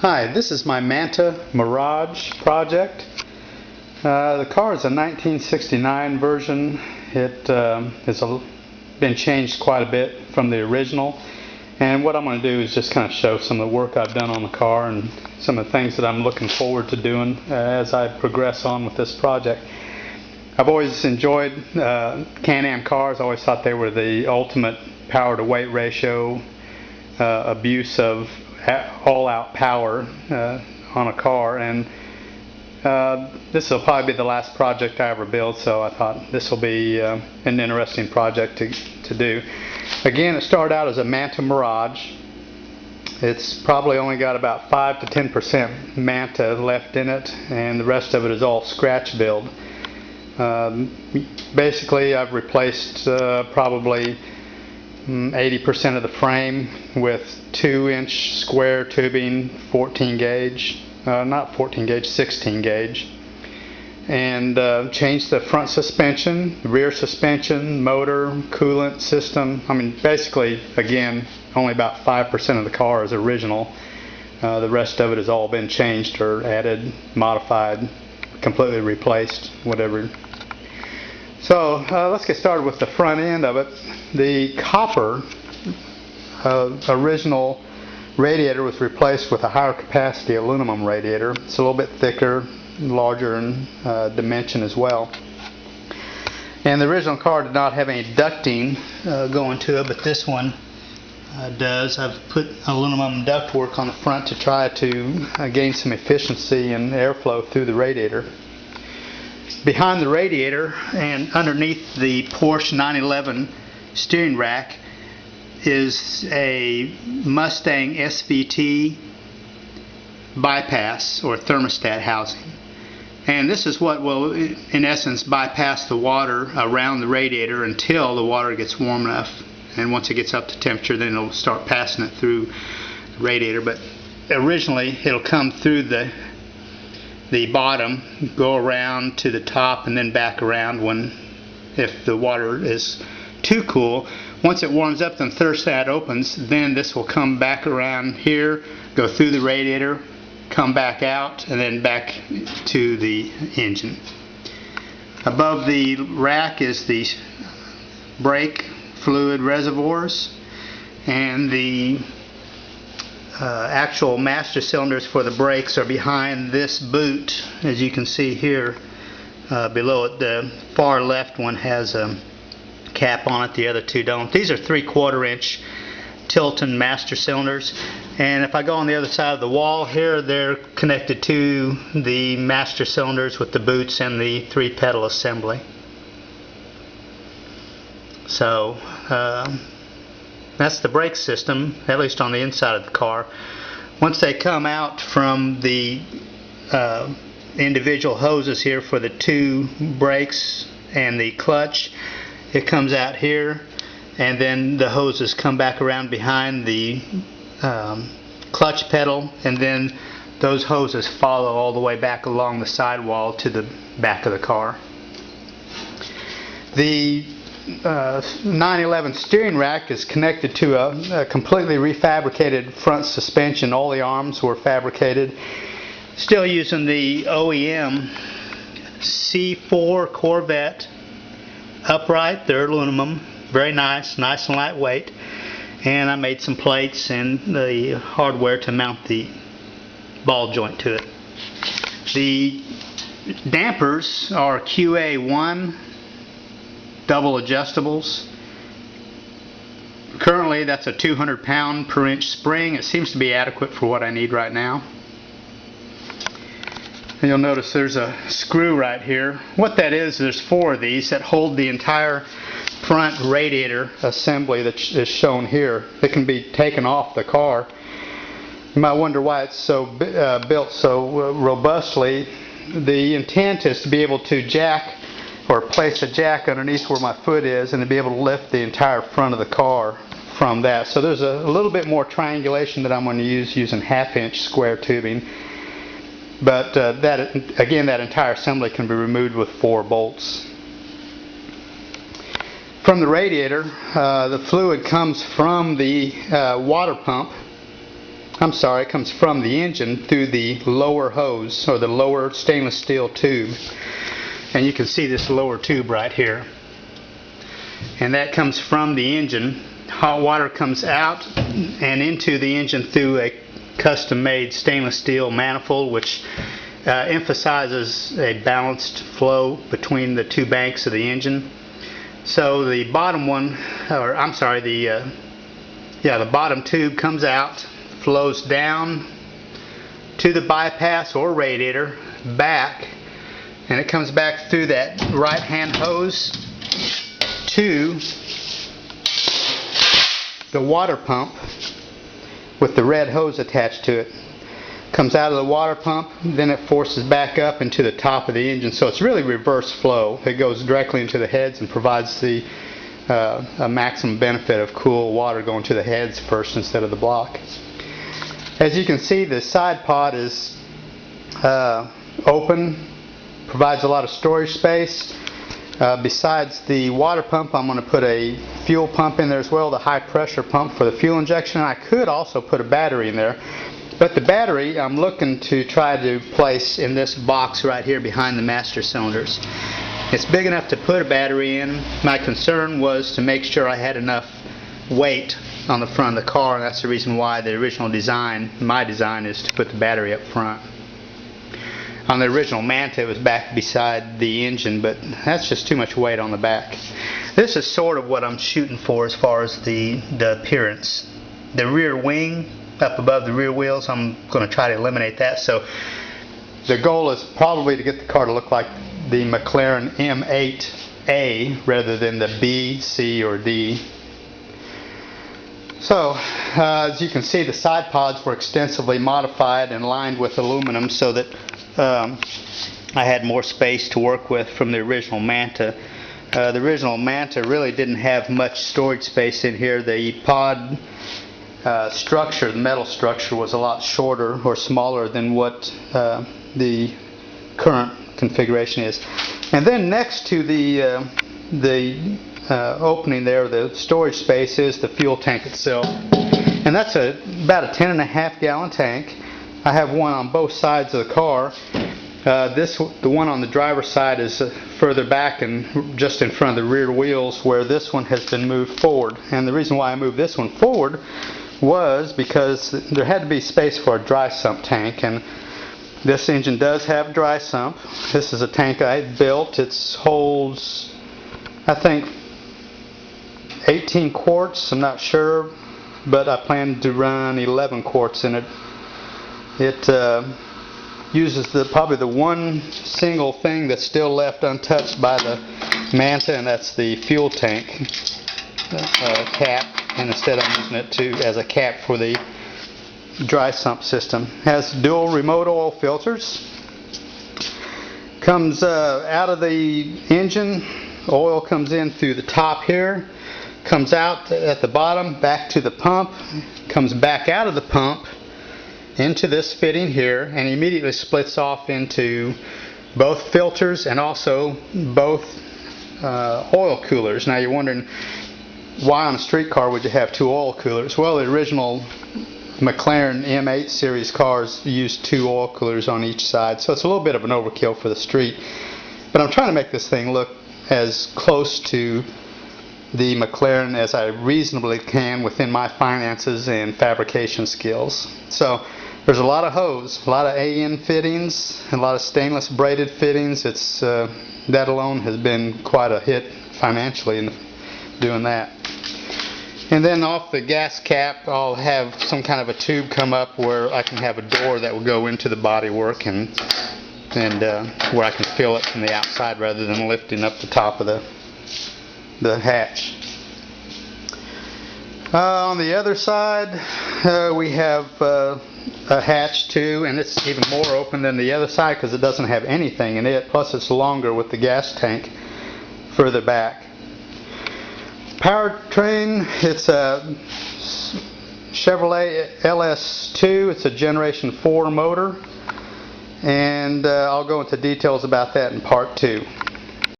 Hi, this is my Manta Mirage project. The car is a 1969 version. It has been changed quite a bit from the original. And what I'm going to do is just kind of show some of the work I've done on the car and some of the things that I'm looking forward to doing as I progress on with this project. I've always enjoyed CanAm cars. I always thought they were the ultimate power to weight ratio abuse of all-out power on a car, and this will probably be the last project I ever build, so I thought this will be an interesting project to do. Again, it started out as a Manta Mirage. It's probably only got about 5 to 10% Manta left in it, and the rest of it is all scratch build. Basically, I've replaced probably 80% of the frame with 2-inch square tubing, 14 gauge, not 14 gauge, 16 gauge, and changed the front suspension, rear suspension, motor, coolant system. I mean, basically, again, only about 5% of the car is original. The rest of it has all been changed or added, modified, completely replaced, whatever. So let's get started with the front end of it. The copper original radiator was replaced with a higher capacity aluminum radiator. It's a little bit thicker, larger in dimension as well. And the original car did not have any ducting going to it, but this one does. I've put aluminum ductwork on the front to try to gain some efficiency and airflow through the radiator. Behind the radiator and underneath the Porsche 911 steering rack is a Mustang SVT bypass or thermostat housing. And this is what will, in essence, bypass the water around the radiator until the water gets warm enough. And once it gets up to temperature, then it'll start passing it through the radiator. But originally, it'll come through the bottom, go around to the top, and then back around if the water is too cool. Once it warms up, then thermostat opens, then this will come back around here, go through the radiator, come back out, and then back to the engine. Above the rack is the brake fluid reservoirs, and the actual master cylinders for the brakes are behind this boot, as you can see here below it. The far left one has a cap on it, the other two don't. These are 3/4 inch Tilton master cylinders, and if I go on the other side of the wall here, they're connected to the master cylinders with the boots and the 3-pedal assembly. So that's the brake system, at least on the inside of the car. Once they come out from the individual hoses here for the 2 brakes and the clutch, it comes out here, and then the hoses come back around behind the clutch pedal, and then those hoses follow all the way back along the sidewall to the back of the car. The 911 steering rack is connected to a completely refabricated front suspension. All the arms were fabricated, still using the OEM C4 Corvette upright. They're aluminum, very nice and lightweight, and I made some plates and the hardware to mount the ball joint to it. The dampers are QA1 double adjustables. Currently that's a 200 pound per inch spring. It seems to be adequate for what I need right now. And you'll notice there's a screw right here. What that is, there's 4 of these that hold the entire front radiator assembly that is shown here. It can be taken off the car. You might wonder why it's so built so robustly. The intent is to be able to jack or place a jack underneath where my foot is and to be able to lift the entire front of the car from that. So there's a little bit more triangulation that I'm going to use using 1/2 inch square tubing. But that entire assembly can be removed with 4 bolts. From the radiator, the fluid comes from the water pump it comes from the engine through the lower hose, or the lower stainless steel tube. And you can see this lower tube right here. And that comes from the engine. Hot water comes out and into the engine through a custom-made stainless steel manifold, which emphasizes a balanced flow between the two banks of the engine. So the bottom one, or I'm sorry, the bottom tube comes out, flows down to the bypass or radiator, back, and it comes back through that right-hand hose to the water pump with the red hose attached to it. Comes out of the water pump, then it forces back up into the top of the engine. So it's really reverse flow. It goes directly into the heads and provides a maximum benefit of cool water going to the heads first instead of the block. As you can see, the side pod is open, provides a lot of storage space. Besides the water pump, I'm going to put a fuel pump in there as well, the high pressure pump for the fuel injection. I could also put a battery in there, but the battery I'm looking to try to place in this box right here behind the master cylinders. It's big enough to put a battery in. My concern was to make sure I had enough weight on the front of the car, and that's the reason why the original design, my design, is to put the battery up front. On the original Manta, it was back beside the engine, but that's just too much weight on the back. This is sort of what I'm shooting for as far as the appearance. The rear wing up above the rear wheels, I'm going to try to eliminate that. So the goal is probably to get the car to look like the McLaren M8A rather than the B, C, or D. So, as you can see, the side pods were extensively modified and lined with aluminum so that I had more space to work with from the original Manta. The original Manta really didn't have much storage space in here. The pod structure, the metal structure, was a lot shorter or smaller than what the current configuration is. And then next to the opening there, the storage space, is the fuel tank itself. And that's about a 10.5 gallon tank. I have one on both sides of the car. The one on the driver's side is further back and just in front of the rear wheels, where this one has been moved forward. And the reason why I moved this one forward was because there had to be space for a dry sump tank, and this engine does have a dry sump. This is a tank I had built. It holds, I think, 18 quarts, I'm not sure, but I plan to run 11 quarts in it. It uses probably the one single thing that's still left untouched by the Manta, and that's the fuel tank cap. And instead I'm using it as a cap for the dry sump system. Has dual remote oil filters. Comes out of the engine. Oil comes in through the top here, comes out at the bottom, back to the pump, comes back out of the pump into this fitting here, and immediately splits off into both filters and also both oil coolers. Now you're wondering, why on a street car would you have two oil coolers? Well, the original McLaren M8 series cars used two oil coolers on each side, so it's a little bit of an overkill for the street. But I'm trying to make this thing look as close to the McLaren as I reasonably can within my finances and fabrication skills. So there's a lot of hose, a lot of AN fittings, and a lot of stainless braided fittings. It's that alone has been quite a hit financially in doing that. And then off the gas cap, I'll have some kind of a tube come up where I can have a door that will go into the bodywork, and where I can fill it from the outside rather than lifting up the top of the hatch. On the other side, we have a hatch too, and it's even more open than the other side because it doesn't have anything in it. Plus, it's longer with the gas tank further back. Powertrain, it's a Chevrolet LS2. It's a Generation 4 motor, and I'll go into details about that in part 2.